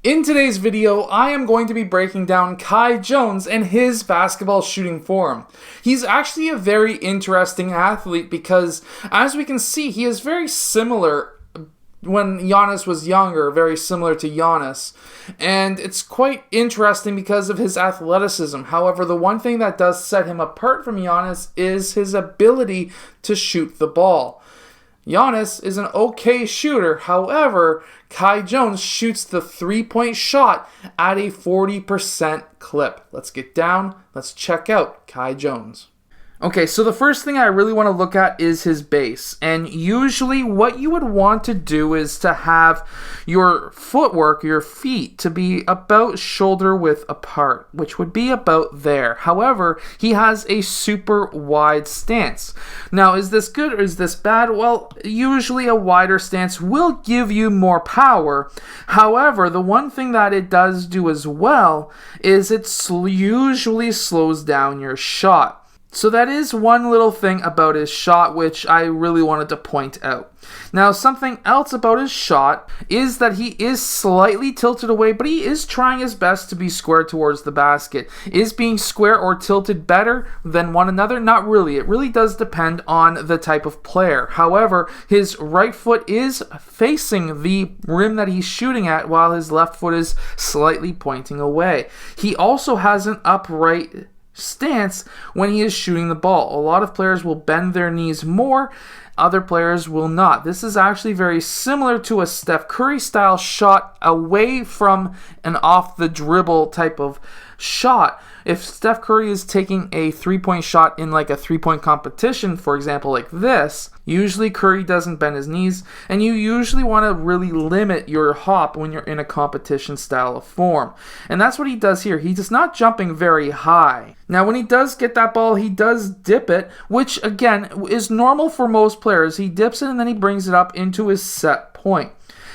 In today's video, I am going to be breaking down Kai Jones and his basketball shooting form. He's actually a very interesting athlete because, as we can see, he is very similar when Giannis was younger, very similar to Giannis. And it's quite interesting because of his athleticism. However, the one thing that does set him apart from Giannis is his ability to shoot the ball. Giannis is an okay shooter, however, Kai Jones shoots the three-point shot at a 40% clip. Let's get down, let's check out Kai Jones. Okay, so the first thing I really want to look at is his base. And usually what you would want to do is to have your footwork, your feet, to be about shoulder width apart, which would be about there. However, he has a super wide stance. Now, is this good or is this bad? Well, usually a wider stance will give you more power. However, the one thing that it does do as well is it usually slows down your shot. So that is one little thing about his shot which I really wanted to point out. Now, something else about his shot is that he is slightly tilted away, but he is trying his best to be square towards the basket. Is being square or tilted better than one another? Not really. It really does depend on the type of player. However, his right foot is facing the rim that he's shooting at while his left foot is slightly pointing away. He also has an upright stance when he is shooting the ball. A lot of players will bend their knees more, other players will not. This is actually very similar to a Steph Curry style shot away from an off the dribble type of shot. If Steph Curry is taking a three-point shot in like a three-point competition, for example, like this, usually Curry doesn't bend his knees, and you usually want to really limit your hop when you're in a competition style of form. And that's what he does here. He is not jumping very high. Now, when he does get that ball, he does dip it, which again is normal for most players. He dips it and then he brings it up into his set point.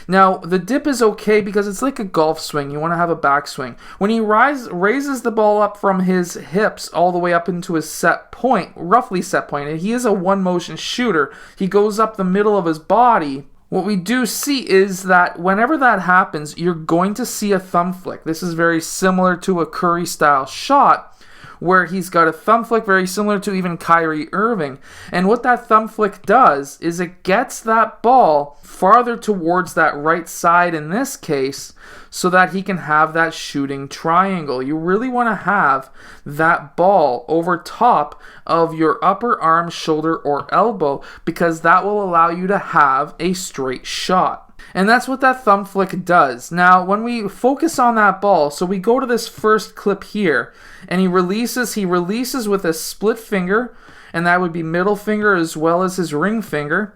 Now, the dip is okay because it's like a golf swing. You want to have a backswing. When he raises the ball up from his hips all the way up into his set point, roughly set point, and he is a one-motion shooter, he goes up the middle of his body. What we do see is that whenever that happens, you're going to see a thumb flick. This is very similar to a Curry-style shot, where he's got a thumb flick very similar to even Kyrie Irving. And what that thumb flick does is it gets that ball farther towards that right side in this case so that he can have that shooting triangle. You really want to have that ball over top of your upper arm, shoulder, or elbow because that will allow you to have a straight shot. And that's what that thumb flick does. Now, when we focus on that ball, so we go to this first clip here, and he releases with a split finger, and that would be middle finger as well as his ring finger.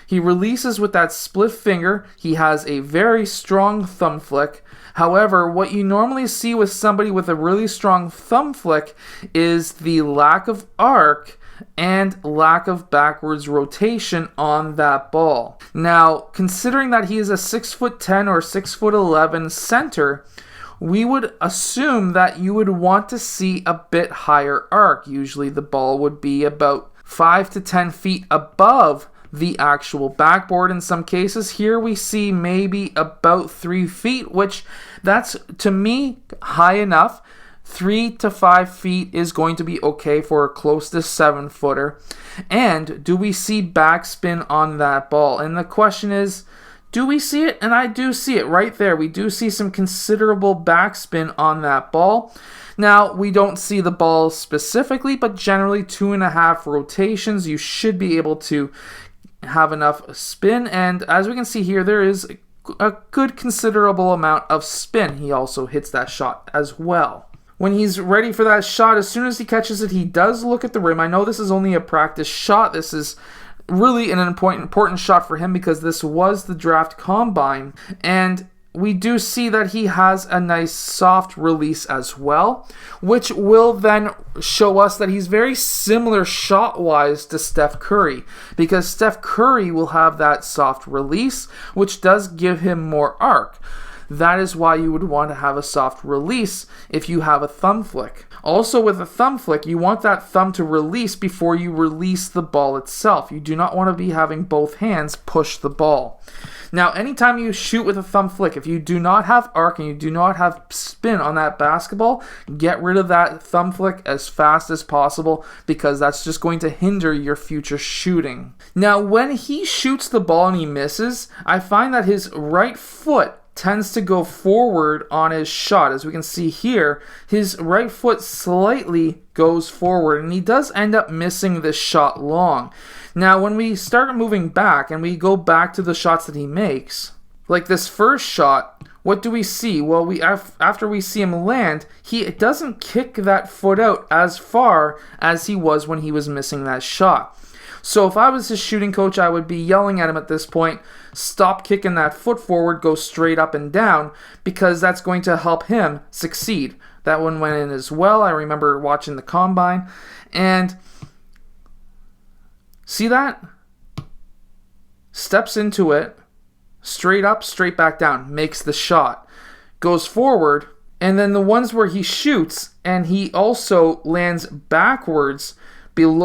He releases with that split finger. He has a very strong thumb flick. However, what you normally see with somebody with a really strong thumb flick is the lack of arc and lack of backwards rotation on that ball. Now, considering that he is a 6'10" or 6'11" center, we would assume that you would want to see a bit higher arc. Usually the ball would be about 5 to 10 feet above the actual backboard in some cases. Here we see maybe about 3 feet, which that's, to me, high enough. 3 to 5 feet is going to be okay for a close to 7-footer. And do we see backspin on that ball? And the question is, do we see it? And I do see it right there. We do see some considerable backspin on that ball. Now, we don't see the ball specifically, but generally 2.5 rotations, you should be able to have enough spin. And as we can see here, there is a good considerable amount of spin. He also hits that shot as well. When he's ready for that shot, as soon as he catches it, he does look at the rim. I know this is only a practice shot. This is really an important shot for him because this was the draft combine. And we do see that he has a nice soft release as well, which will then show us that he's very similar shot-wise to Steph Curry, because Steph Curry will have that soft release, which does give him more arc. That is why you would want to have a soft release if you have a thumb flick. Also, with a thumb flick, you want that thumb to release before you release the ball itself. You do not want to be having both hands push the ball. Now, anytime you shoot with a thumb flick, if you do not have arc and you do not have spin on that basketball, get rid of that thumb flick as fast as possible, because that's just going to hinder your future shooting. Now, when he shoots the ball and he misses, I find that his right foot tends to go forward on his shot. As we can see here, his right foot slightly goes forward, and he does end up missing this shot long. Now, when we start moving back and we go back to the shots that he makes, like this first shot, what do we see? Well, after we see him land, he doesn't kick that foot out as far as he was when he was missing that shot. So if I was his shooting coach, I would be yelling at him at this point, stop kicking that foot forward, go straight up and down, because that's going to help him succeed. That one went in as well. I remember watching the combine. And see that? Steps into it, straight up, straight back down, makes the shot, goes forward, and then the ones where he shoots and he also lands backwards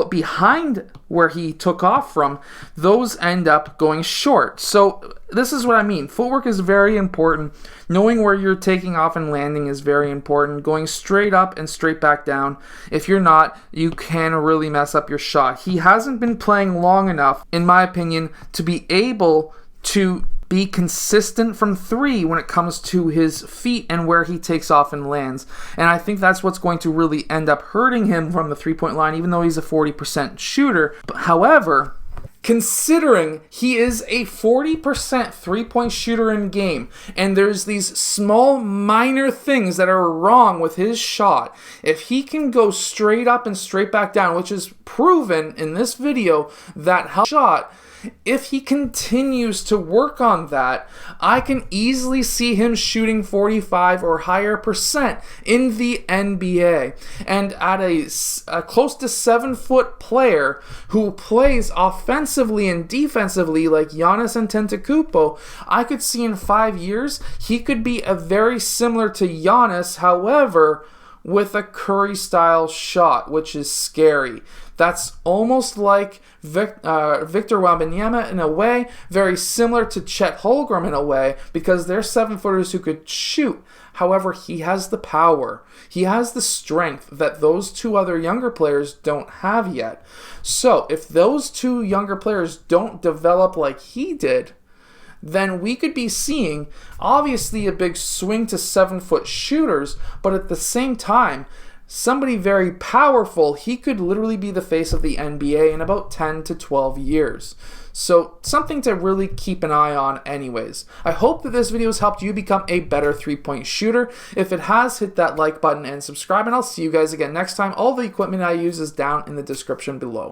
behind where he took off from, those end up going short. So this is what I mean. Footwork is very important. Knowing where you're taking off and landing is very important. Going straight up and straight back down, if you're not, you can really mess up your shot. He hasn't been playing long enough, in my opinion, to be able to be consistent from three when it comes to his feet and where he takes off and lands. And I think that's what's going to really end up hurting him from the three-point line, even though he's a 40% shooter. But however, considering he is a 40% three-point shooter in game, and there's these small minor things that are wrong with his shot, if he can go straight up and straight back down, which is proven in this video that shot, if he continues to work on that, I can easily see him shooting 45 or higher percent in the NBA. And at a close to 7-foot player who plays offensively and defensively like Giannis Antetokounmpo, I could see in 5 years he could be a very similar to Giannis, however, with a Curry-style shot, which is scary. That's almost like Victor Wembanyama in a way, very similar to Chet Holmgren in a way, because they're 7-footers who could shoot. However, he has the power. He has the strength that those two other younger players don't have yet. So if those two younger players don't develop like he did, then we could be seeing obviously a big swing to 7-foot shooters, but at the same time, somebody very powerful. He could literally be the face of the NBA in about 10 to 12 years. So something to really keep an eye on anyways. I hope that this video has helped you become a better three-point shooter. If it has, hit that like button and subscribe, and I'll see you guys again next time. All the equipment I use is down in the description below.